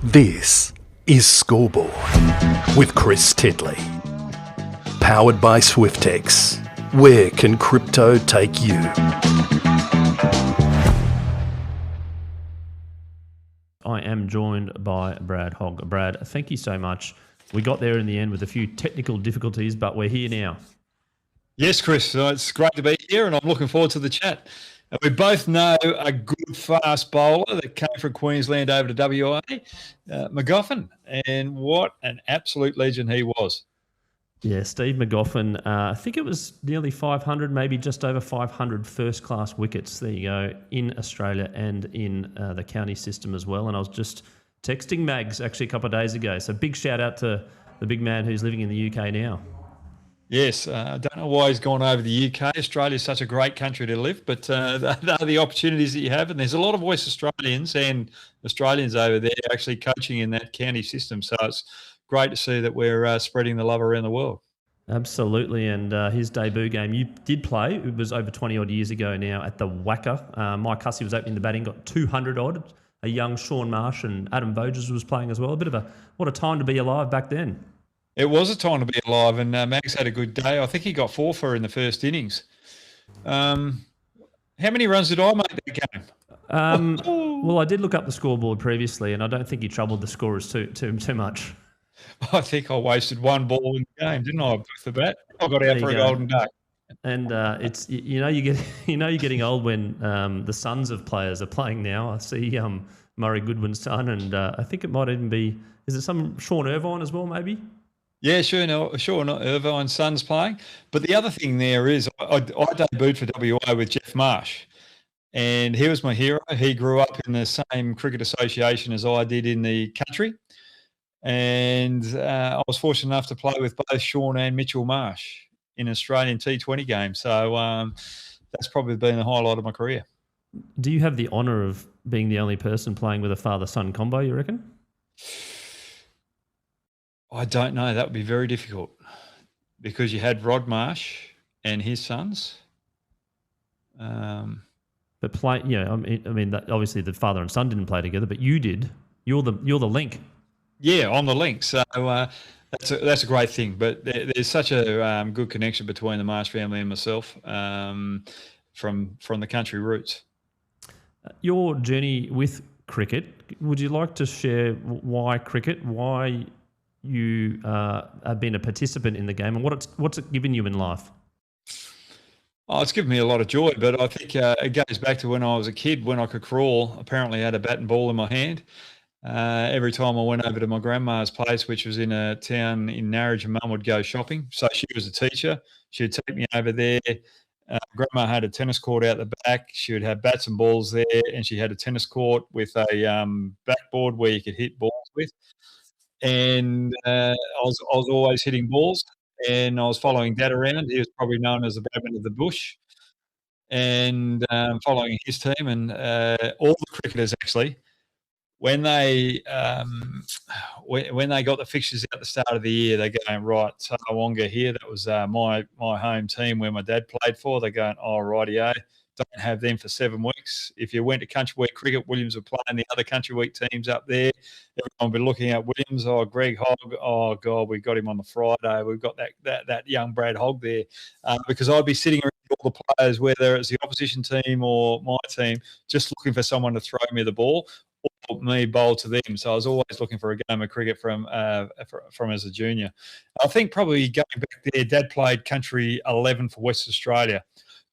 This is Scoreboard with Chris Titley. Powered by Swiftex. Where can crypto take you? I am joined by Brad Hogg. Brad, thank you so much. We got there in the end with a few technical difficulties, but we're here now. Yes, Chris, it's great to be here and I'm looking forward to the chat. We both know a good fast bowler that came from Queensland over to WA, McGoffin, and what an absolute legend he was. Yeah, Steve McGoffin, I think it was nearly 500, maybe just over 500 first-class wickets, there you go, in Australia and in the county system as well. And I was just texting Mags actually a couple of days ago. So big shout out to the big man who's living in the UK now. Yes, I don't know why he's gone over the UK. Australia is such a great country to live, but they're the opportunities that you have. And there's a lot of West Australians and Australians over there actually coaching in that county system. So it's great to see that we're spreading the love around the world. Absolutely, and his debut game, you did play, it was over 20-odd years ago now at the Wacker. Mike Hussey was opening the batting, got 200-odd. A young Sean Marsh and Adam Voges was playing as well. What a time to be alive back then. It was a time to be alive, and Max had a good day. I think he got 4 for in the first innings. How many runs did I make that game? Well, I did look up the scoreboard previously, and I don't think you troubled the scorers too much. I think I wasted one ball in the game, didn't I? With the bat, I got out for a golden duck. And it's you're getting old when the sons of players are playing now. I see Murray Goodwin's son, and I think it might even be, is it some Sean Irvine as well, maybe? Yeah, sure. Not Irvine's son's playing. But the other thing there is I debuted for WA with Jeff Marsh, and he was my hero. He grew up in the same cricket association as I did in the country. And I was fortunate enough to play with both Sean and Mitchell Marsh in an Australian T20 game. So that's probably been the highlight of my career. Do you have the honour of being the only person playing with a father-son combo, you reckon? I don't know. That would be very difficult because you had Rod Marsh and his sons. But play, I mean, obviously the father and son didn't play together, but you did. You're the link. Yeah, on the link. So that's a great thing. But there's such a good connection between the Marsh family and myself from the country roots. Your journey with cricket, would you like to share why cricket, why you have been a participant in the game, and what's it given you in life? Oh, it's given me a lot of joy, but I think it goes back to when I was a kid, when I could crawl. Apparently, I had a bat and ball in my hand. Every time I went over to my grandma's place, which was in a town in Narrage, and Mum would go shopping. So she was a teacher. She'd take me over there. Grandma had a tennis court out the back. She would have bats and balls there, and she had a tennis court with a backboard where you could hit balls with. And I was always hitting balls, and I was following Dad around. He was probably known as the Bradman of the bush, and following his team. And all the cricketers actually, when they got the fixtures at the start of the year, they're going, right, Tarrawonga here. That was my home team where my dad played for. They're going, oh, rightio. Don't have them for 7 weeks. If you went to Country Week cricket, Williams were playing the other Country Week teams up there. Everyone would be looking at Williams. Oh, Greg Hogg. Oh, God, we got him on the Friday. We've got that young Brad Hogg there. Because I'd be sitting around all the players, whether it's the opposition team or my team, just looking for someone to throw me the ball or me bowl to them. So I was always looking for a game of cricket from as a junior. I think probably going back there, Dad played Country 11 for West Australia.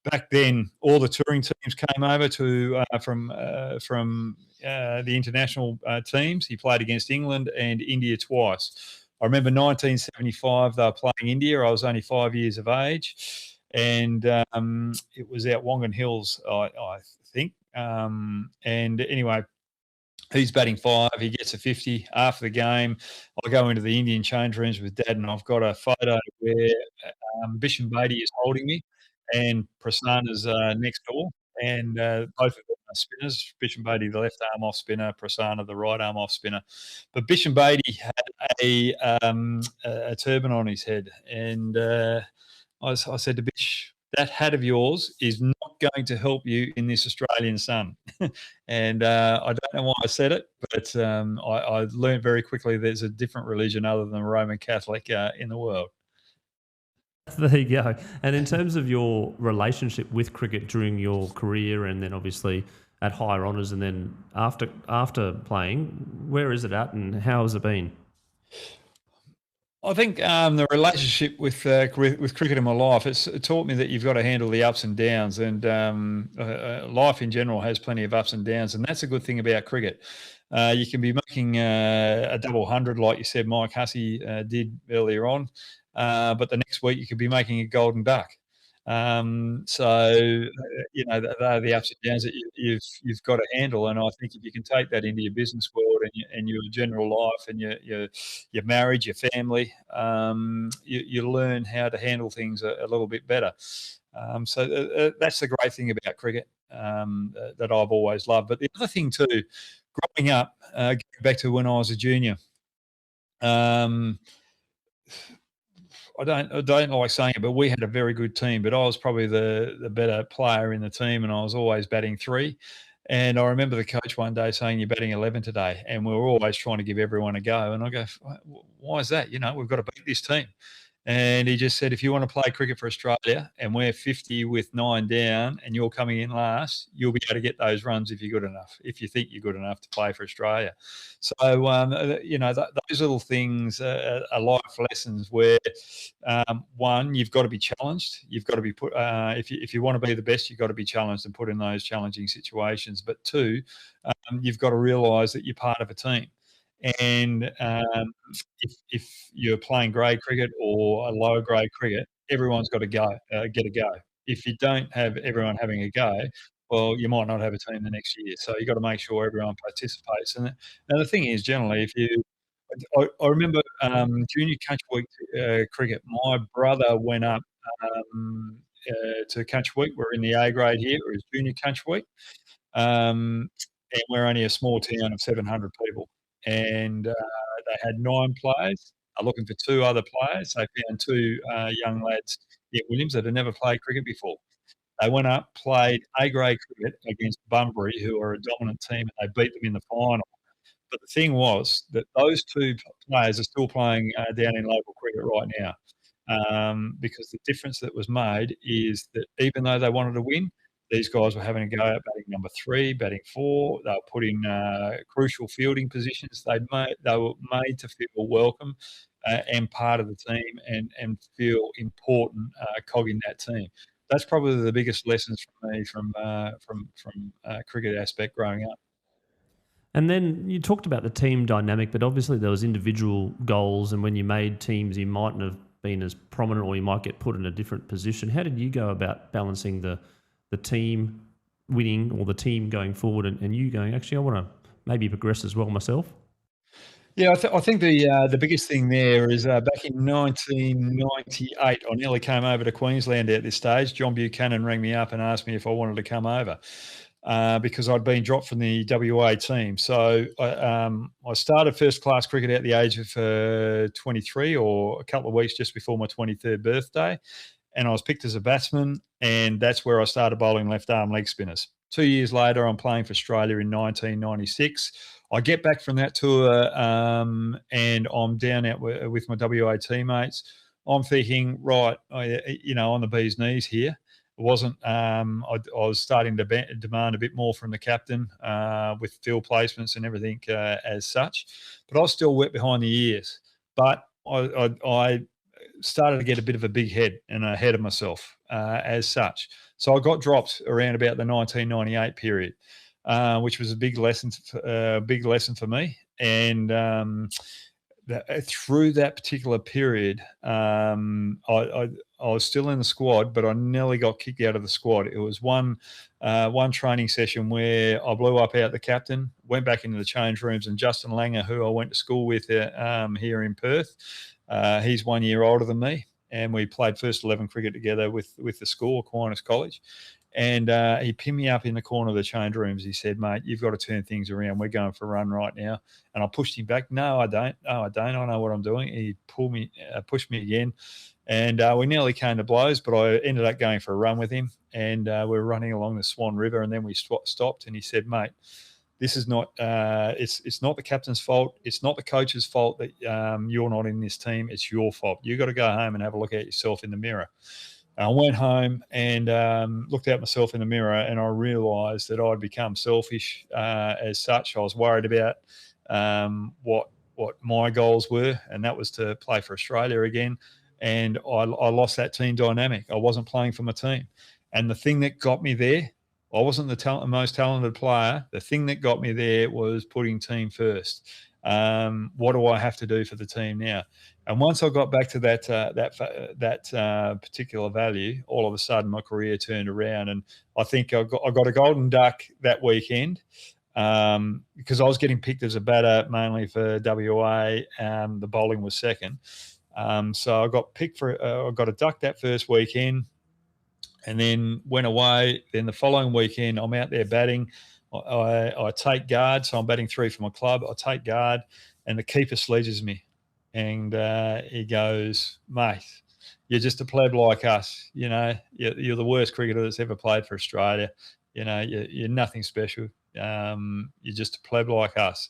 Back then, all the touring teams came over to from the international teams. He played against England and India twice. I remember 1975, they were playing India. I was only 5 years of age, and it was out Wongan Hills, I think. And anyway, he's batting 5. He gets a 50 after the game. I go into the Indian change rooms with Dad, and I've got a photo where Bishan Beatty is holding me, and Prasanna's next door, and both of them are spinners. Bishan Beatty, the left arm off spinner, Prasanna, the right arm off spinner. But Bishan Beatty had a turban on his head, and I said to Bish, that hat of yours is not going to help you in this Australian sun. And I don't know why I said it, but I learned very quickly there's a different religion other than Roman Catholic in the world. There you go. And in terms of your relationship with cricket during your career, and then obviously at higher honours, and then after playing, where is it at, and how has it been? I think the relationship with cricket in my life, it taught me that you've got to handle the ups and downs, and life in general has plenty of ups and downs, and that's a good thing about cricket. You can be making a double hundred, like you said, Mike Hussey did earlier on, but the next week you could be making a golden duck. They're the ups and downs that you've got to handle, and I think if you can take that into your business world and your general life and your marriage, your family, you learn how to handle things a little bit better. That's the great thing about cricket that I've always loved. But the other thing too, growing up, going back to when I was a junior. I don't like saying it, but we had a very good team. But I was probably the better player in the team, and I was always batting 3. And I remember the coach one day saying, "You're batting 11 today," and we were always trying to give everyone a go. And I go, "Why is that? We've got to beat this team." And he just said, if you want to play cricket for Australia and we're 50 with 9 down and you're coming in last, you'll be able to get those runs if you're good enough, if you think you're good enough to play for Australia. So, those little things are life lessons where, one, you've got to be challenged. You've got to be put, if you want to be the best, you've got to be challenged and put in those challenging situations. But two, you've got to realise that you're part of a team. And if you're playing grade cricket or a lower grade cricket, everyone's got to get a go. If you don't have everyone having a go, well, you might not have a team the next year. So you've got to make sure everyone participates. And the thing is, generally, I remember junior country week cricket. My brother went up to country week. We're in the A grade here. It was junior country week, and we're only a small town of 700 people. And they had 9 players. Are looking for 2 other players. They found 2 young lads at Williams that had never played cricket before. They went up, played A-grade cricket against Bunbury, who are a dominant team, and they beat them in the final. But the thing was that those 2 players are still playing down in local cricket right now, because the difference that was made is that even though they wanted to win, these guys were having a go at batting number 3, batting 4. They were put in crucial fielding positions. They were made to feel welcome and part of the team and feel important cog in that team. That's probably the biggest lessons for me from cricket aspect growing up. And then you talked about the team dynamic, but obviously there was individual goals, and when you made teams, you mightn't have been as prominent, or you might get put in a different position. How did you go about balancing the team winning or the team going forward and you going, actually, I want to maybe progress as well myself? Yeah, I think the biggest thing there is back in 1998, I nearly came over to Queensland at this stage. John Buchanan rang me up and asked me if I wanted to come over because I'd been dropped from the WA team. So I started first class cricket at the age of 23, or a couple of weeks just before my 23rd birthday. And I was picked as a batsman, and that's where I started bowling left-arm leg spinners. 2 years later, I'm playing for Australia in 1996. I get back from that tour, and I'm down out with my WA teammates. I'm thinking, right, on the bee's knees here. It wasn't. I was starting to demand a bit more from the captain with field placements and everything as such, but I was still wet behind the ears. But I started to get a bit of a big head and ahead of myself as such. So I got dropped around about the 1998 period, which was a big lesson for me. And through that particular period, I was still in the squad, but I nearly got kicked out of the squad. It was one training session where I blew up out the captain, went back into the change rooms, and Justin Langer, who I went to school with here in Perth, he's 1 year older than me, and we played first 11 cricket together with the school, Aquinas College. And he pinned me up in the corner of the change rooms. He said, mate, you've got to turn things around. We're going for a run right now. And I pushed him back. No, I don't. I know what I'm doing. He pushed me again. And we nearly came to blows, but I ended up going for a run with him. And we were running along the Swan River, and then we stopped. And he said, mate, this is not it's not the captain's fault. It's not the coach's fault that you're not in this team. It's your fault. You've got to go home and have a look at yourself in the mirror. I went home and looked at myself in the mirror, and I realised that I'd become selfish as such. I was worried about what my goals were, and that was to play for Australia again. And I lost that team dynamic. I wasn't playing for my team. And the thing that got me there, I wasn't the most talented player. The thing that got me there was putting team first. What do I have to do for the team now? And once I got back to that particular value, all of a sudden my career turned around, and I think I got a golden duck that weekend because I was getting picked as a batter mainly for WA. The bowling was second, so I got picked for. I got a duck that first weekend, and then went away. Then the following weekend, I'm out there batting. I take guard, so I'm batting 3 for my club. I take guard, and the keeper sledges me. And he goes, mate, you're just a pleb like us. You know, you're the worst cricketer that's ever played for Australia. You know, you're nothing special. You're just a pleb like us.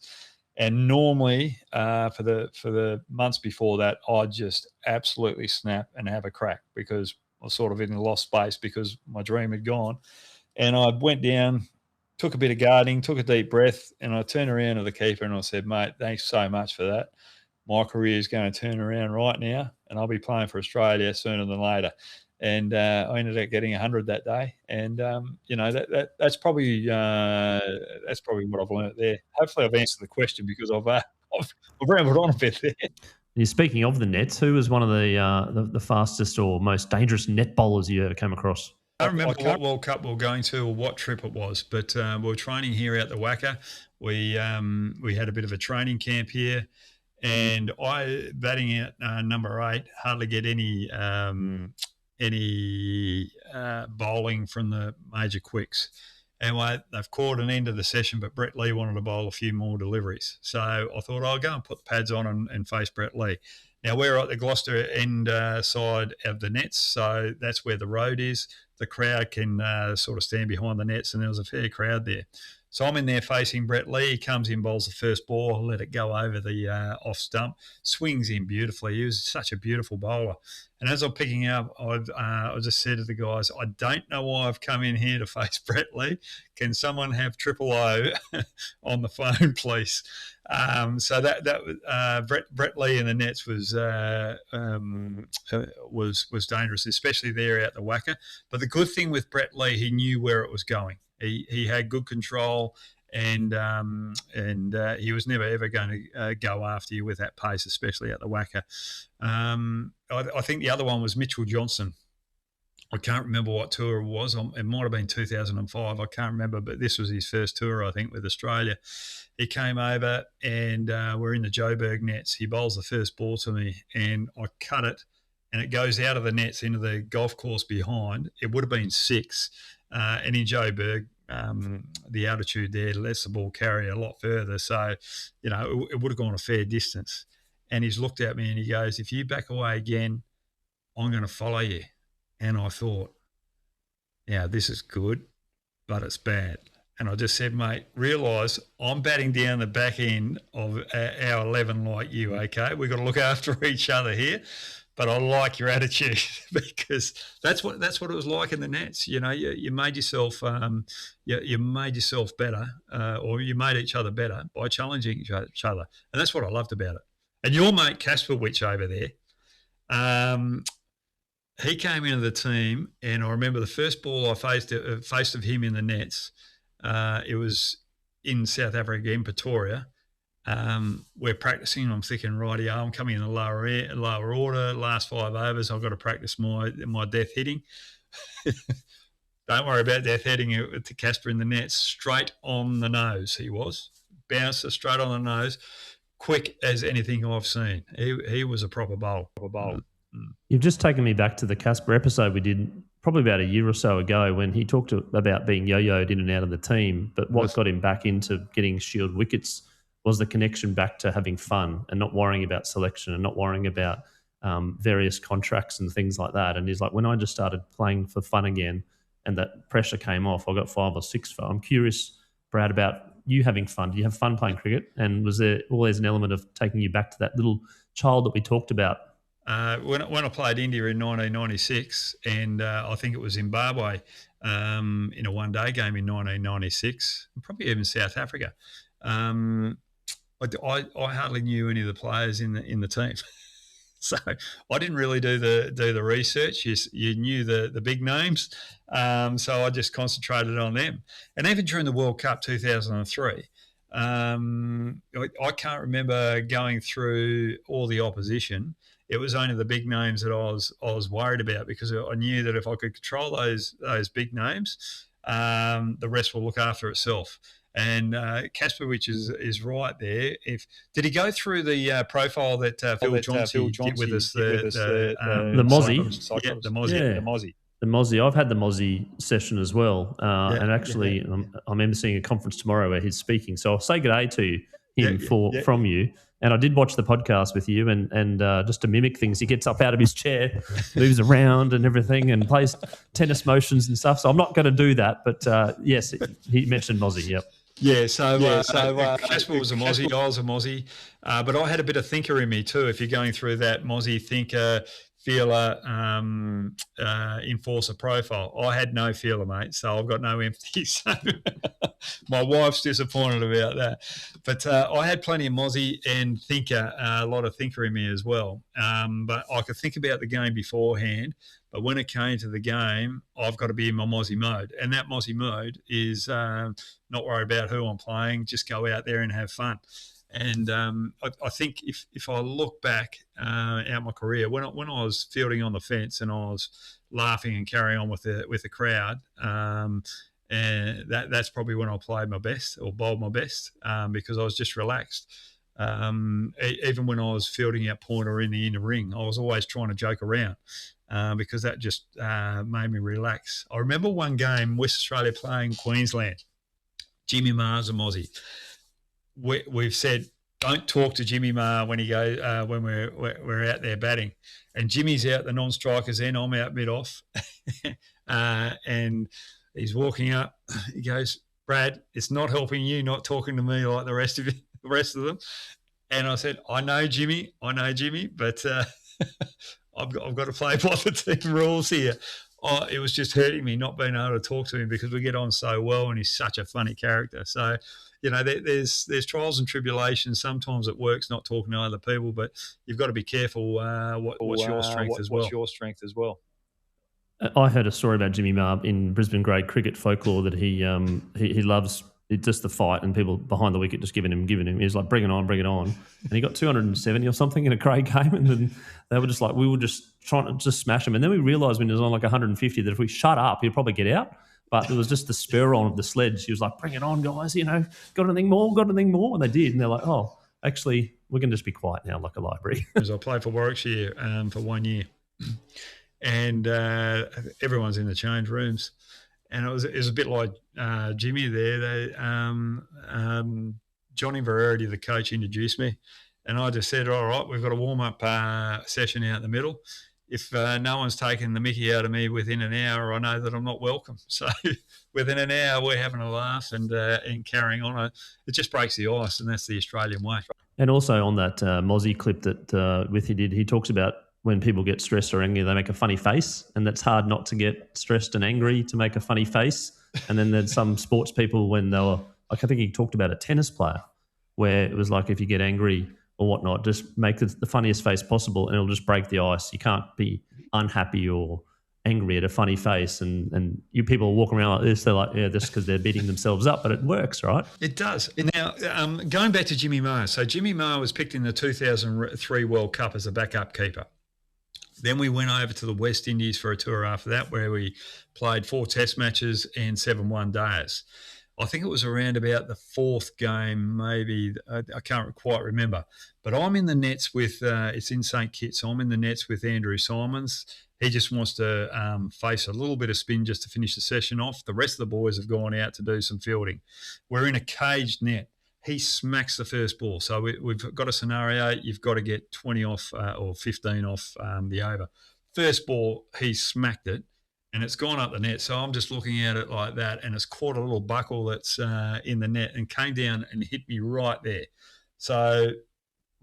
And normally for the months before that, I'd just absolutely snap and have a crack because I was sort of in a lost space because my dream had gone. And I went down, took a bit of guarding, took a deep breath, and I turned around to the keeper and I said, mate, thanks so much for that. My career is going to turn around right now, and I'll be playing for Australia sooner than later. And I ended up getting 100 that day, and you know that's probably what I've learned there. Hopefully, I've answered the question because I've rambled on a bit there. You're speaking of the nets. Who was one of the fastest or most dangerous net bowlers you ever came across? I don't remember what World Cup we were going to or what trip it was, but we were training here out the Wacker. We had a bit of a training camp here. And I, batting out number 8, hardly get any bowling from the major quicks. Anyway, they've called an end of the session, but Brett Lee wanted to bowl a few more deliveries. So I thought I'll go and put the pads on and face Brett Lee. Now, we're at the Gloucester end side of the nets, so that's where the road is. The crowd can sort of stand behind the nets, and there was a fair crowd there. So I'm in there facing Brett Lee. He comes in, bowls the first ball, let it go over the off stump, swings in beautifully. He was such a beautiful bowler. And as I'm picking up, I just said to the guys, I don't know why I've come in here to face Brett Lee. Can someone have triple O on the phone, please? So that Brett Lee in the nets was dangerous, especially there out the Wacker. But the good thing with Brett Lee, he knew where it was going. He had good control, and he was never ever going to go after you with that pace, especially at the Wacker. I think the other one was Mitchell Johnson. I can't remember what tour it was. It might have been 2005. I can't remember, but this was his first tour, I think, with Australia. He came over, and we're in the Joburg nets. He bowls the first ball to me, and I cut it, and it goes out of the nets into the golf course behind. It would have been 6. And in Joburg, the altitude there lets the ball carry a lot further. So, you know, it would have gone a fair distance. And he's looked at me and he goes, if you back away again, I'm going to follow you. And I thought, yeah, this is good, but it's bad. And I just said, mate, realise I'm batting down the back end of our 11 like you, okay? We've got to look after each other here. But I like your attitude because that's what it was like in the nets. You know, you made yourself you made yourself better, or you made each other better by challenging each other, and that's what I loved about it. And your mate Kasperwich over there, he came into the team, and I remember the first ball I faced of him in the nets. It was in South Africa in Pretoria. We're practicing. I'm thinking, rightio, I'm coming in the lower order, last 5 overs. I've got to practice my death hitting. Don't worry about death hitting to Casper in the nets. Straight on the nose, he was. Bounced straight on the nose, quick as anything I've seen. He was a proper bowler. You've just taken me back to the Casper episode we did probably about a year or so ago when he talked about being yo-yoed in and out of the team. But what got him back into getting Shield wickets was the connection back to having fun and not worrying about selection and not worrying about various contracts and things like that. And he's like, when I just started playing for fun again and that pressure came off, I got 5 or 6 for. I'm curious, Brad, about you having fun. Do you have fun playing cricket? And was there always an element of taking you back to that little child that we talked about? When I played India in 1996, and I think it was Zimbabwe in a one-day game in 1996, probably even South Africa. I hardly knew any of the players in the team. So I didn't really do the research. You knew the big names, so I just concentrated on them. And even during the World Cup 2003, I can't remember going through all the opposition. It was only the big names that I was worried about, because I knew that if I could control those big names, the rest will look after itself. And Kasperwich is right there. Did he go through the profile that Phil Johnson did with us? The Mozzie. The Mozzie. The Mozzie. I've had the Mozzie session as well. And actually, I remember seeing a conference tomorrow where he's speaking. So I'll say good day to him from you. And I did watch the podcast with you, and just to mimic things, he gets up out of his chair, moves around and everything, and plays tennis motions and stuff. So I'm not going to do that. But yes, he mentioned Mozzie, yep. Yeah, so Casper was a Mozzie, I was a Mozzie, but I had a bit of thinker in me too. If you're going through that Mozzie thinker, feeler, enforcer profile, I had no feeler, mate, so I've got no empathy. So my wife's disappointed about that. But I had plenty of Mozzie and thinker, a lot of thinker in me as well. But I could think about the game beforehand. But when it came to the game, I've got to be in my Mozzie mode. And that Mozzie mode is not worry about who I'm playing, just go out there and have fun. And I think if I look back at my career, when I was fielding on the fence and I was laughing and carrying on with the crowd, and that's probably when I played my best or bowled my best, because I was just relaxed. Even when I was fielding out point or in the inner ring, I was always trying to joke around. Because that just made me relax. I remember one game, West Australia playing Queensland. Jimmy Maher's a Mozzie. We've said, don't talk to Jimmy Maher when he goes when we're out there batting. And Jimmy's out the non-strikers end. I'm out mid-off. And he's walking up. He goes, Brad, it's not helping you not talking to me like the rest of them. And I said, I know Jimmy, but I've got to play by the team rules here. It was just hurting me not being able to talk to him, because we get on so well and he's such a funny character. So, there's trials and tribulations. Sometimes it works not talking to other people, but you've got to be careful what's your strength as well. What's your strength as well? I heard a story about Jimmy Maher in Brisbane grade cricket folklore that he loves. It's just the fight and people behind the wicket just giving him. He's like, bring it on. And he got 270 or something in a grade game. And then they were just like, we were just trying to just smash him. And then we realised when he was on like 150 that if we shut up, he'd probably get out. But it was just the spur on of the sledge. He was like, bring it on, guys. Got anything more? And they did. And they're like, oh, actually, we can just be quiet now like a library. I played for Warwickshire for 1 year. And everyone's in the change rooms. And it was a bit like Jimmy there. Johnny Verrity, the coach, introduced me. And I just said, all right, we've got a warm-up session out in the middle. If no one's taking the mickey out of me within an hour, I know that I'm not welcome. So within an hour, we're having a laugh and carrying on. It just breaks the ice, and that's the Australian way. And also on that Mozzie clip that Withy did, he talks about when people get stressed or angry, they make a funny face, and that's hard not to get stressed and angry to make a funny face. And then there's some sports people when they were, like I think he talked about a tennis player, where it was like if you get angry or whatnot, just make the funniest face possible and it'll just break the ice. You can't be unhappy or angry at a funny face. And you people walk around like this, they're like, yeah, just because they're beating themselves up, but it works, right? It does. Now, going back to Jimmy Maher. So Jimmy Maher was picked in the 2003 World Cup as a backup keeper. Then we went over to the West Indies for a tour after that, where we played 4 test matches and 7 one-dayers. I think it was around about the fourth game, maybe. I can't quite remember. But I'm in the nets with, it's in St Kitts, so I'm in the nets with Andrew Simons. He just wants to face a little bit of spin just to finish the session off. The rest of the boys have gone out to do some fielding. We're in a caged net. He smacks the first ball. So we've got a scenario. You've got to get 20 off or 15 off the over. First ball, he smacked it, and it's gone up the net. So I'm just looking at it like that, and it's caught a little buckle that's in the net and came down and hit me right there. So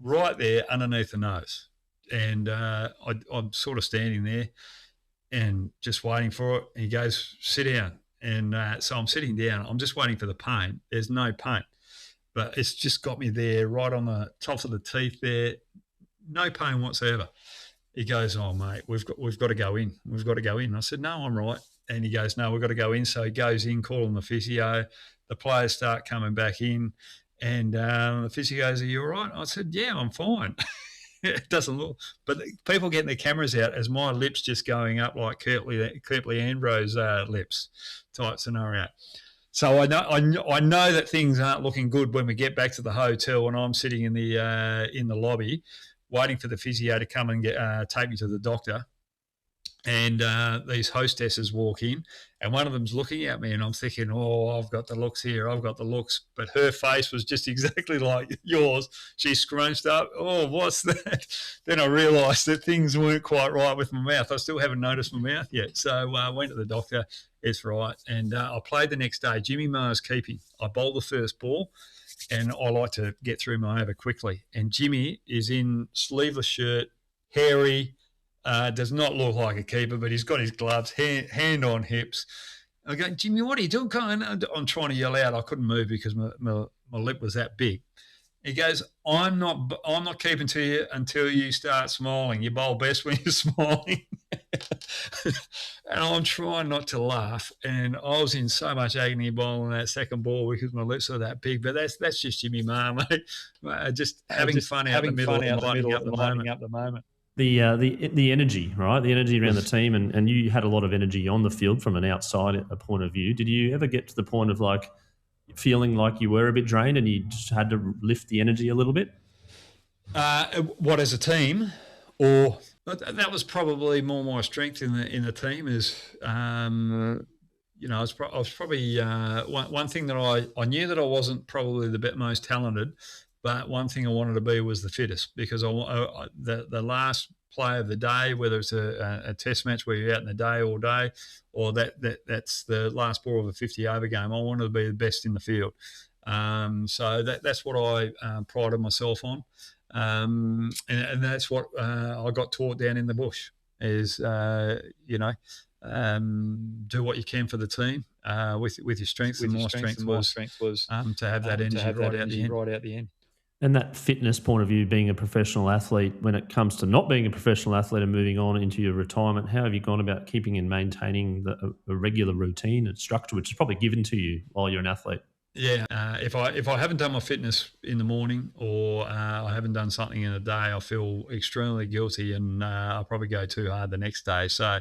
right there underneath the nose. And I'm sort of standing there and just waiting for it. And he goes, sit down. And so I'm sitting down. I'm just waiting for the pain. There's no pain. But it's just got me there right on the top of the teeth there. No pain whatsoever. He goes, oh, mate, we've got to go in. We've got to go in. I said, no, I'm right. And he goes, no, we've got to go in. So he goes in, calling the physio. The players start coming back in. And the physio goes, are you all right? I said, yeah, I'm fine. It doesn't look. But people getting their cameras out as my lips just going up like Kirtley Ambrose lips type scenario. So I know that things aren't looking good when we get back to the hotel, and I'm sitting in the lobby waiting for the physio to come and take me to the doctor. And these hostesses walk in, and one of them's looking at me, and I'm thinking, oh, I've got the looks here. I've got the looks. But her face was just exactly like yours. She scrunched up. Oh, what's that? Then I realised that things weren't quite right with my mouth. I still haven't noticed my mouth yet. So I went to the doctor. It's right. And I played the next day. Jimmy Maher's keeping. I bowled the first ball, and I like to get through my over quickly. And Jimmy is in sleeveless shirt, hairy, does not look like a keeper, but he's got his gloves, hand on hips. I go, Jimmy, what are you doing? I'm trying to yell out. I couldn't move because my lip was that big. He goes, I'm not keeping to you until you start smiling. You bowl best when you're smiling. And I'm trying not to laugh. And I was in so much agony bowling that second ball because my lips are that big. But that's just Jimmy Maher, mate. Just having fun out the middle and lighting up the moment. The energy, right? The energy around the team, and you had a lot of energy on the field from an outside point of view. Did you ever get to the point of like feeling like you were a bit drained and you just had to lift the energy a little bit? What, as a team, or that was probably more my strength in the team is, I was probably one thing that I knew that I wasn't probably the most talented. But one thing I wanted to be was the fittest, because the last play of the day, whether it's a test match where you're out in the day all day, or that's the last ball of a 50-over game, I wanted to be the best in the field. So that's what I prided myself on, and that's what I got taught down in the bush is, do what you can for the team with your strengths. And my strength was to have that energy right out the end. And that fitness point of view, being a professional athlete, when it comes to not being a professional athlete and moving on into your retirement, how have you gone about keeping and maintaining a regular routine and structure, which is probably given to you while you're an athlete? Yeah, if I haven't done my fitness in the morning, or I haven't done something in the day, I feel extremely guilty, and I'll probably go too hard the next day. So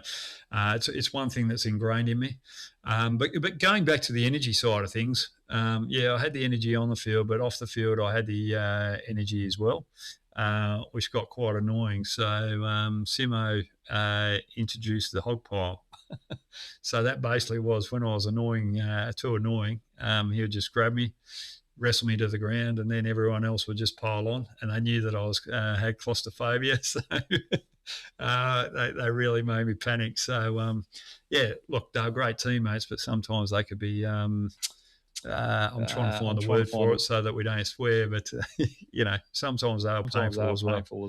it's one thing that's ingrained in me. But going back to the energy side of things, I had the energy on the field, but off the field I had the energy as well, which got quite annoying. So Simo introduced the hog pile. So that basically was when I was too annoying, he would just grab me, wrestle me to the ground, and then everyone else would just pile on. And they knew that I had claustrophobia, so they really made me panic. So, look, they're great teammates, but sometimes they could be I'm trying to find the word for it so that we don't swear, but sometimes they are painful as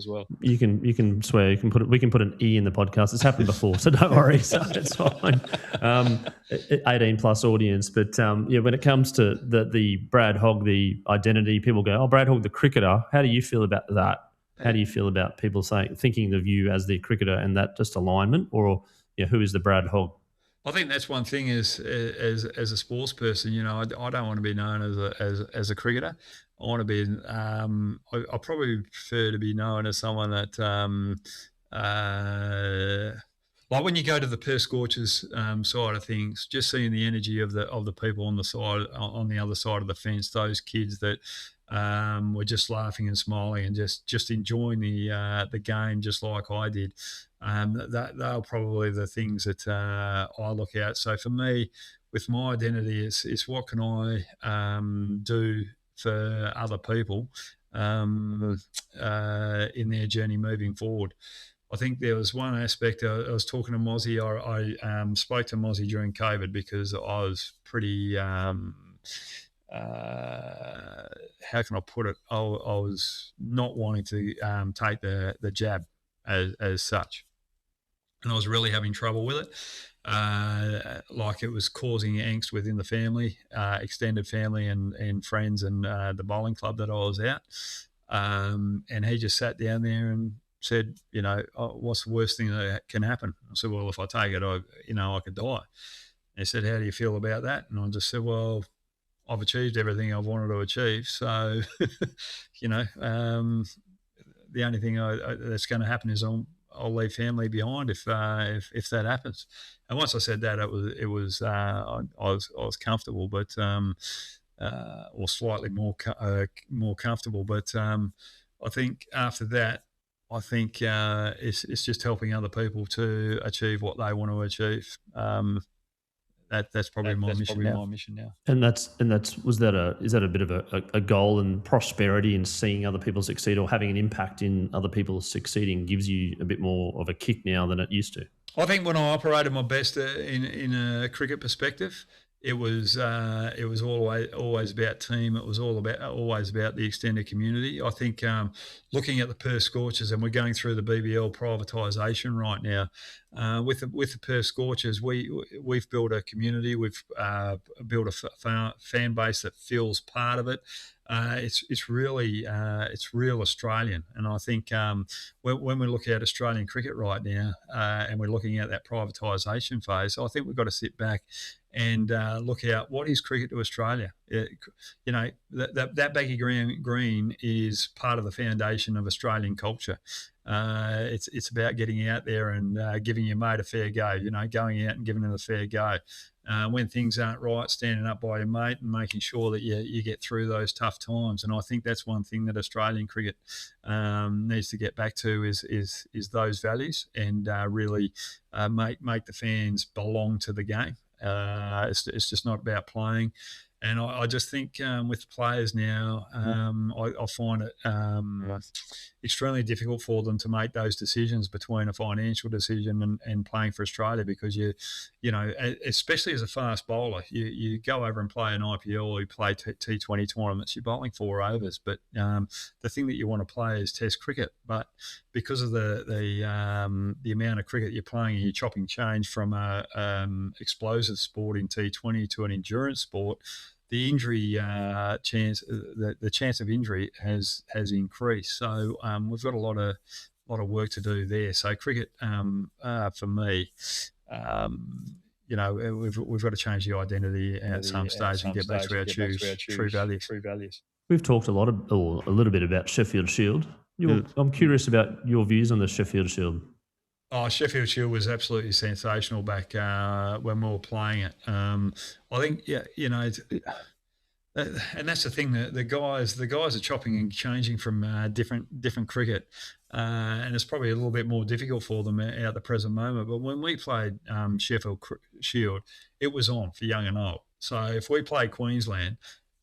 well. You can swear. We can put an E in the podcast. It's happened before, so don't worry. So it's fine. 18+ audience, but when it comes to the Brad Hogg, the identity, people go, "Oh, Brad Hogg, the cricketer." How do you feel about that? How do you feel about people thinking of you as the cricketer and that just alignment, or who is the Brad Hogg? I think that's one thing as a sports person. I don't want to be known as a cricketer. I want to be. I probably prefer to be known as someone that like when you go to the Perth Scorchers side of things, just seeing the energy of the people on the other side of the fence, those kids that were just laughing and smiling and just enjoying the game, just like I did. They're probably the things that I look at. So for me, with my identity, it's what can I do for other people in their journey moving forward. I think there was one aspect. I was talking to Mozzie. I spoke to Mozzie during COVID because I was pretty. How can I put it? I was not wanting to take the jab as such, and I was really having trouble with it. Like it was causing angst within the family, extended family and friends and the bowling club that I was at. And he just sat down there and said, what's the worst thing that can happen? I said, well, if I take it, I could die. And he said, how do you feel about that? And I just said, well, I've achieved everything I've wanted to achieve. So, the only thing that's going to happen is I'll leave family behind if that happens. And once I said that, I was comfortable, but or slightly more comfortable. But I think after that, it's just helping other people to achieve what they want to achieve. That's probably my mission now. And is that a bit of a goal and prosperity in seeing other people succeed or having an impact in other people succeeding gives you a bit more of a kick now than it used to? I think when I operated my best in a cricket perspective, it was always about team. It was always about the extended community. I think looking at the Perth Scorchers, and we're going through the BBL privatisation right now. With the Perth Scorchers, we've built a community. We've built a fan base that feels part of it. It's real Australian, and I think when we look at Australian cricket right now, and we're looking at that privatisation phase, I think we've got to sit back and look at what is cricket to Australia. That baggy green is part of the foundation of Australian culture. It's about getting out there and giving your mate a fair go. Going out and giving them a fair go. When things aren't right, standing up by your mate and making sure that you get through those tough times. And I think that's one thing that Australian cricket needs to get back to is those values and really make the fans belong to the game. It's just not about playing. And I just think with the players now, I find it extremely difficult for them to make those decisions between a financial decision and playing for Australia because especially as a fast bowler, you go over and play an IPL or you play T20 tournaments, you're bowling 4 overs. But the thing that you want to play is Test cricket. But because of the amount of cricket you're playing, and you're chopping change from a explosive sport in T20 to an endurance sport, the injury chance, the chance of injury has increased. So we've got a lot of work to do there. So cricket, for me, we've got to change the identity at some stage and get back to our true values. We've talked a little bit about Sheffield Shield. I'm curious about your views on the Sheffield Shield. Oh, Sheffield Shield was absolutely sensational back when we were playing it. I think, and that's the thing. The guys are chopping and changing from different cricket, and it's probably a little bit more difficult for them at the present moment. But when we played Sheffield Shield, it was on for young and old. So if we played Queensland,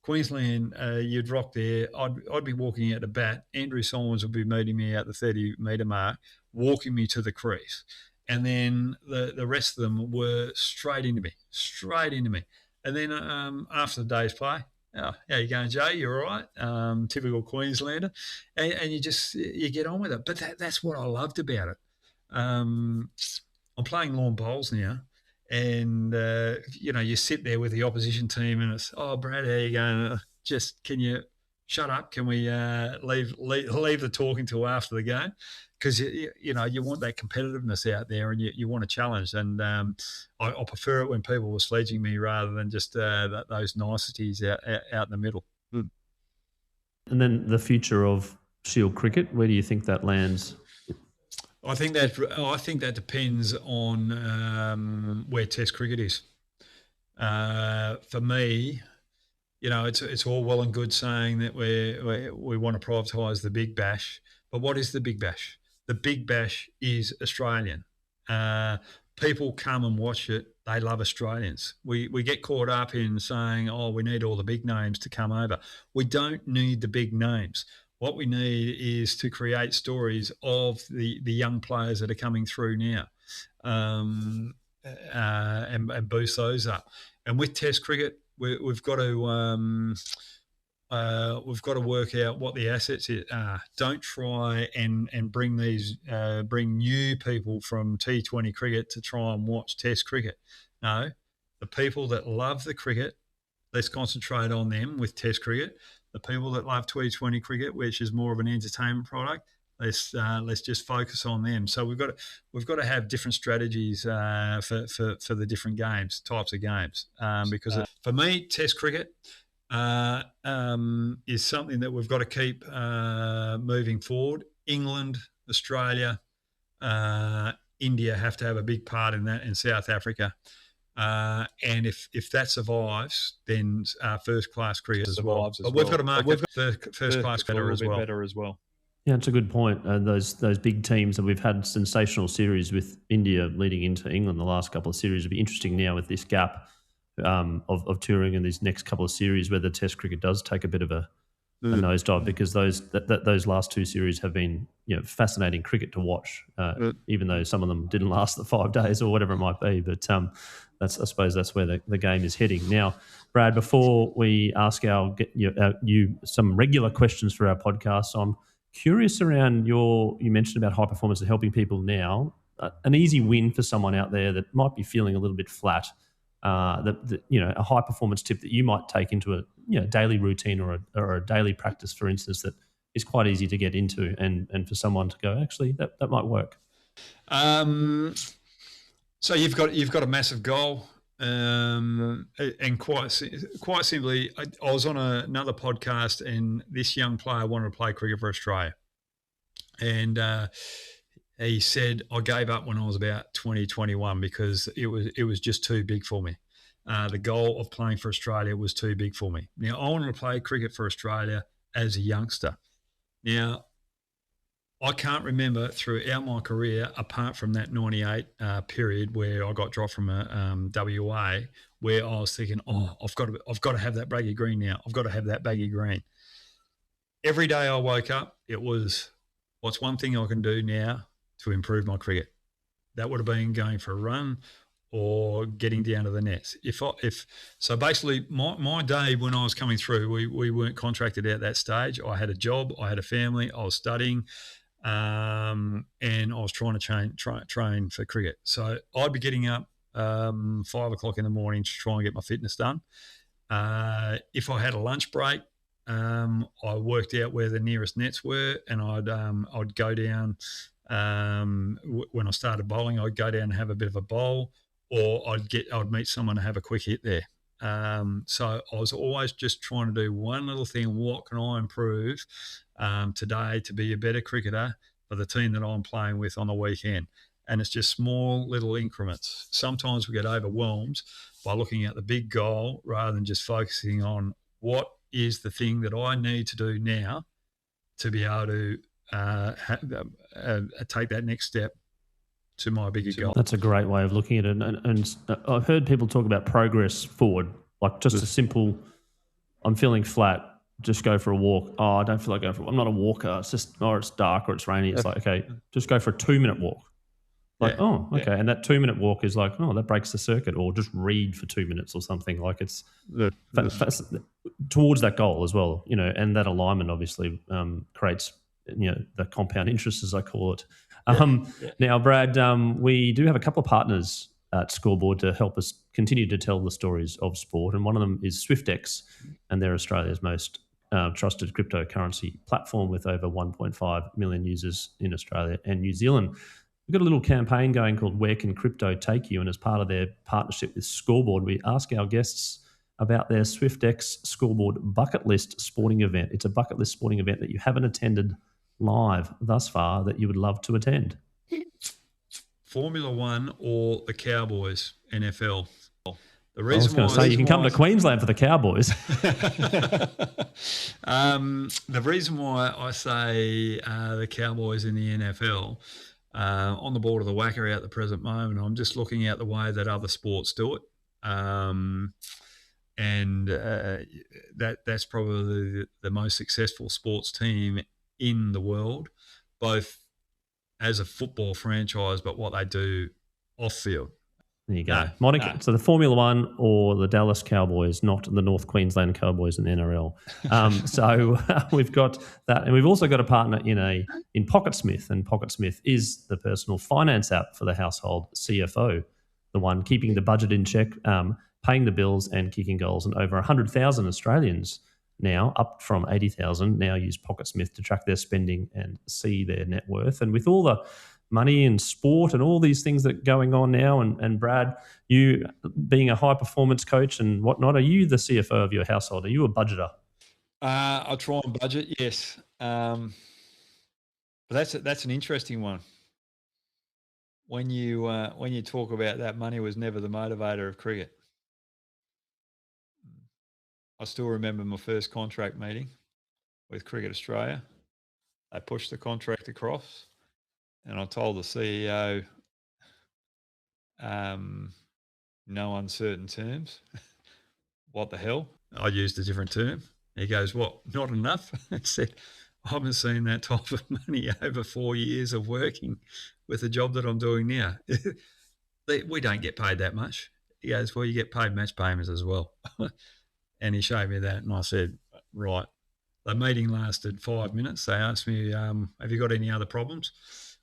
you'd rock there. I'd be walking out the bat. Andrew Solomons would be meeting me at the 30-metre mark, walking me to the crease. And then the rest of them were straight into me. And then after the day's play, how you going, Jay? You all right? Typical Queenslander. And you get on with it. But that's what I loved about it. I'm playing lawn bowls now. And, you sit there with the opposition team and it's, oh, Brad, how you going? Can you shut up? Can we leave the talking till after the game? Because, you want that competitiveness out there and you want a challenge. And I prefer it when people were sledging me rather than just those niceties out in the middle. And then the future of Shield cricket, where do you think that lands? I think that depends on where Test cricket is. For me, it's all well and good saying that we want to privatise the Big Bash, but what is the Big Bash? The Big Bash is Australian. People come and watch it. They love Australians. We get caught up in saying, oh, we need all the big names to come over. We don't need the big names. What we need is to create stories of the young players that are coming through now, and boost those up. And with Test cricket, we've got to work out what the assets are. Don't try and bring new people from T20 cricket to try and watch Test cricket. No, the people that love the cricket, let's concentrate on them with Test cricket. The people that love T20 cricket, which is more of an entertainment product, let's just focus on them. So we've got to have different strategies for the different types of games. Because for me, Test cricket is something that we've got to keep moving forward. England, Australia, India have to have a big part in that, and South Africa. And if that survives, then first class cricket as well. But we've got to market first class cricket better as well. Yeah, it's a good point. Those big teams that we've had sensational series with India leading into England the last couple of series. It'll be interesting now with this gap of touring and these next couple of series where the Test cricket does take a bit of a nosedive, because those last two series have been fascinating cricket to watch, even though some of them didn't last the 5 days or whatever it might be. But I suppose that's where the game is heading. Now, Brad, before we ask you some regular questions for our podcast, I'm curious around you mentioned about high performance and helping people now. An easy win for someone out there that might be feeling a little bit flat. A high performance tip that you might take into a daily routine or a daily practice, for instance, that is quite easy to get into, and for someone to go, actually, that might work. So you've got a massive goal, and quite simply, I was on another podcast, and this young player wanted to play cricket for Australia, and he said, I gave up when I was about 20, 21 because it was just too big for me. The goal of playing for Australia was too big for me. Now, I wanted to play cricket for Australia as a youngster. Now, I can't remember throughout my career, apart from that 98 period where I got dropped from WA, where I was thinking, I've got to have that baggy green now. I've got to have that baggy green. Every day I woke up, it was, what's one thing I can do now to improve my cricket? That would have been going for a run or getting down to the nets. So basically, my day when I was coming through, we weren't contracted at that stage. I had a job, I had a family, I was studying, and I was trying to train for cricket. So I'd be getting up 5 o'clock in the morning to try and get my fitness done. If I had a lunch break, I worked out where the nearest nets were, and I'd go down. When I started bowling, I'd go down and have a bit of a bowl, or I'd meet someone to have a quick hit there. So I was always just trying to do one little thing. What can I improve today to be a better cricketer for the team that I'm playing with on the weekend? And it's just small little increments. Sometimes we get overwhelmed by looking at the big goal rather than just focusing on what is the thing that I need to do now to be able to take that next step to my bigger goal. That's a great way of looking at it. And I've heard people talk about progress forward, like just a simple, I'm feeling flat, just go for a walk. Oh, I don't feel like going for a walk. I'm not a walker. It's just, it's dark or it's rainy. It's like, okay, just go for a 2-minute walk. Like, okay. And that 2-minute walk is like, that breaks the circuit, or just read for 2 minutes or something. Like it's towards that goal as well, and that alignment obviously creates, the compound interest, as I call it. Now, Brad, we do have a couple of partners at Scoreboard to help us continue to tell the stories of sport. And one of them is SwiftX, and they're Australia's most trusted cryptocurrency platform with over 1.5 million users in Australia and New Zealand. We've got a little campaign going called Where Can Crypto Take You? And as part of their partnership with Scoreboard, we ask our guests about their SwiftX Scoreboard Bucket List sporting event. It's a bucket list sporting event that you haven't attended live thus far that you would love to attend. Formula One or the Cowboys, NFL. The I was going to say, you can come to Queensland for the Cowboys. The reason why I say the Cowboys in the NFL, on the board of the Wacker at the present moment, I'm just looking at the way that other sports do it. And that's probably the most successful sports team in the world, both as a football franchise, but what they do off field. There you go. Monica, so the Formula One or the Dallas Cowboys, not the North Queensland Cowboys in the NRL. So we've got that. And we've also got a partner in PocketSmith. And PocketSmith is the personal finance app for the household CFO, the one keeping the budget in check, paying the bills and kicking goals. And over 100,000 Australians now, up from 80,000, now use PocketSmith to track their spending and see their net worth. And with all the money and sport and all these things that are going on now, and Brad, you being a high-performance coach and whatnot, are you the CFO of your household? Are you a budgeter? I try and budget, yes. But that's an interesting one. When you talk about that, money was never the motivator of cricket. I still remember my first contract meeting with Cricket Australia. They pushed the contract across, and I told the CEO, no uncertain terms. What the hell? I used a different term. He goes, what, not enough? I said, I haven't seen that type of money over 4 years of working with the job that I'm doing now. We don't get paid that much. He goes, well, you get paid match payments as well. And he showed me that, and I said, right. The meeting lasted 5 minutes. They asked me, have you got any other problems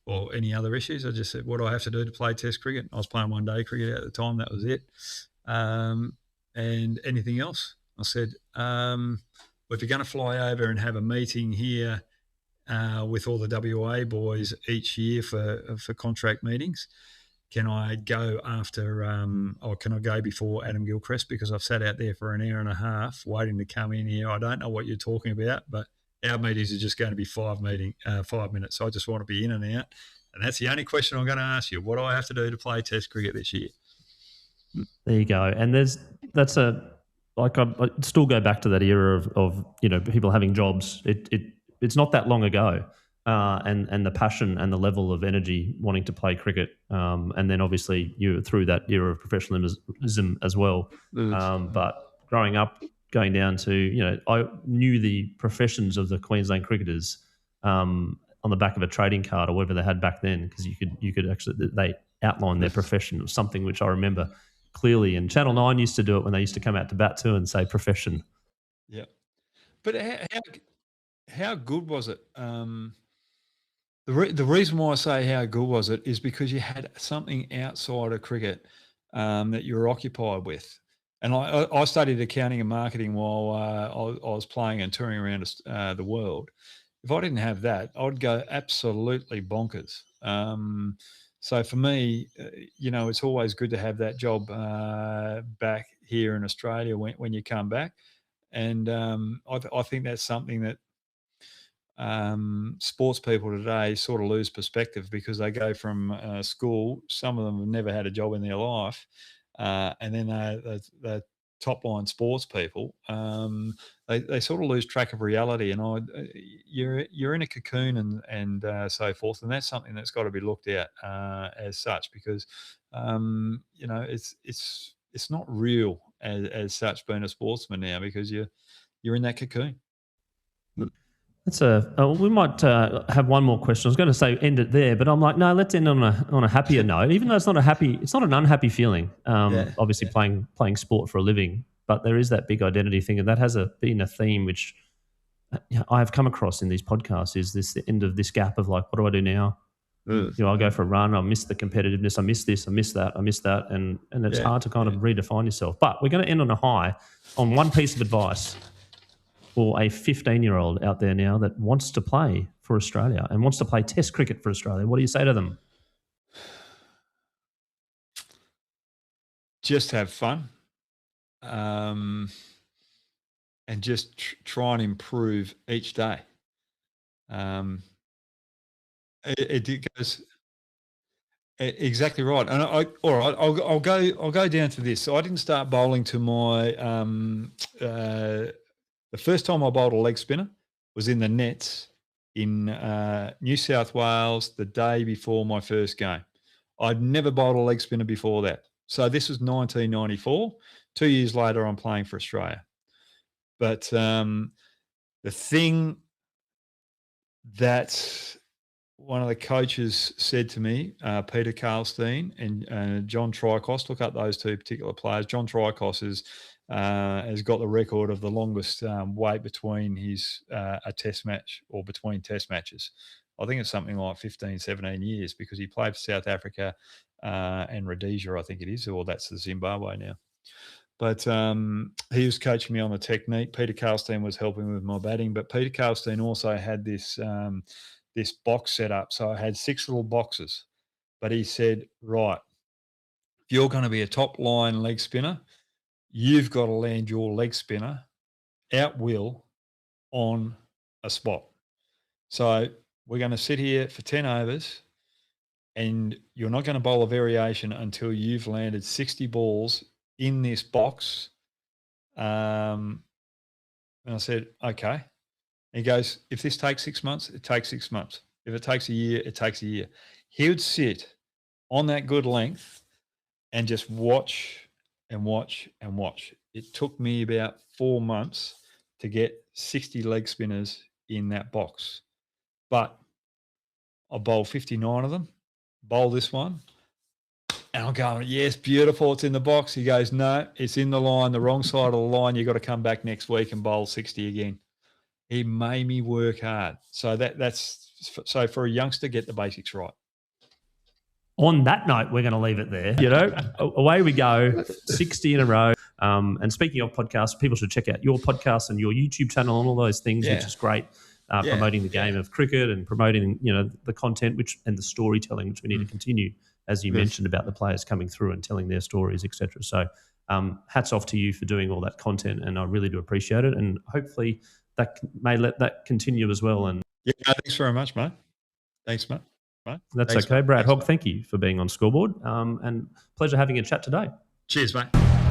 or any other issues? I just said, what do I have to do to play Test cricket? I was playing one-day cricket at the time. That was it. And anything else? I said, well, if you're going to fly over and have a meeting here with all the WA boys each year for contract meetings, can I go after, or can I go before Adam Gilchrist? Because I've sat out there for an hour and a half waiting to come in here. I don't know what you're talking about, but our meetings are just going to be 5 minutes. So I just want to be in and out. And that's the only question I'm going to ask you. What do I have to do to play Test cricket this year? There you go. And I still go back to that era of people having jobs. It's not that long ago. And the passion and the level of energy wanting to play cricket. And then obviously you through that era of professionalism as well. But growing up, going down to, I knew the professions of the Queensland cricketers on the back of a trading card or whatever they had back then, because you could actually, they outlined their profession. It was something which I remember clearly. And Channel 9 used to do it when they used to come out to bat too and say profession. Yeah. But how good was it? The reason why I say how good was it is because you had something outside of cricket that you were occupied with. And I studied accounting and marketing while I was playing and touring around the world. If I didn't have that, I'd go absolutely bonkers. So for me, it's always good to have that job back here in Australia when you come back. And I think that's something that sports people today sort of lose perspective because they go from school. Some of them have never had a job in their life, and then they're top line sports people. They sort of lose track of reality, and you're in a cocoon and so forth, and that's something that's got to be looked at as such because it's not real as such being a sportsman now because you're in that cocoon. We might have one more question. I was going to say end it there, but I'm like, no, let's end on a happier note. Even though it's not an unhappy feeling. Obviously, playing sport for a living, but there is that big identity thing, and that has been a theme which I have come across in these podcasts. Is this the end of this gap of like, what do I do now? I'll go for a run. I miss the competitiveness. I miss this. I miss that. And it's hard to kind of redefine yourself. But we're going to end on a high on one piece of advice for a 15-year-old out there now that wants to play for Australia and wants to play Test cricket for Australia. What do you say to them? Just have fun, and just try and improve each day. It goes. Exactly right. And all right, I'll go down to this. So I didn't start bowling to my the first time I bowled a leg spinner was in the nets in New South Wales the day before my first game. I'd never bowled a leg spinner before that. So this was 1994. 2 years later, I'm playing for Australia. But the thing that one of the coaches said to me, Peter Karlstein and John Tricos, look up those two particular players. John Tricos has got the record of the longest wait between a test match or between test matches. I think it's something like 15, 17 years because he played for South Africa and Rhodesia, I think it is, or that's the Zimbabwe now. But he was coaching me on the technique. Peter Karlstein was helping with my batting, but Peter Karlstein also had this box set up. So I had 6 little boxes. But he said, right, if you're going to be a top line leg spinner, you've got to land your leg spinner out will on a spot. So we're going to sit here for 10 overs and you're not going to bowl a variation until you've landed 60 balls in this box. And I said, okay. He goes, if this takes 6 months, it takes 6 months. If it takes a year, it takes a year. He would sit on that good length and just watch and watch and watch. It took me about 4 months to get 60 leg spinners in that box. But I bowled 59 of them, bowl this one, and I'm going, yes, beautiful, it's in the box. He goes, no, it's in the line, the wrong side of the line. You've got to come back next week and bowl 60 again. He made me work hard. So so for a youngster, get the basics right. On that note, we're going to leave it there. Away we go, 60 in a row. And speaking of podcasts, people should check out your podcast and your YouTube channel and all those things, which is great. Promoting the game of cricket and promoting, the content and the storytelling, which we need to continue, as you mentioned, about the players coming through and telling their stories, etc. So hats off to you for doing all that content, and I really do appreciate it. And hopefully that may let that continue as well. And thanks very much, mate. Thanks, mate. That's okay. Brad Hogg, thank you for being on Scoreboard, and pleasure having a chat today. Cheers, mate.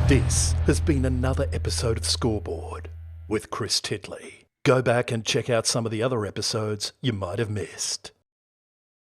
This has been another episode of Scoreboard with Chris Titley. Go back and check out some of the other episodes you might have missed.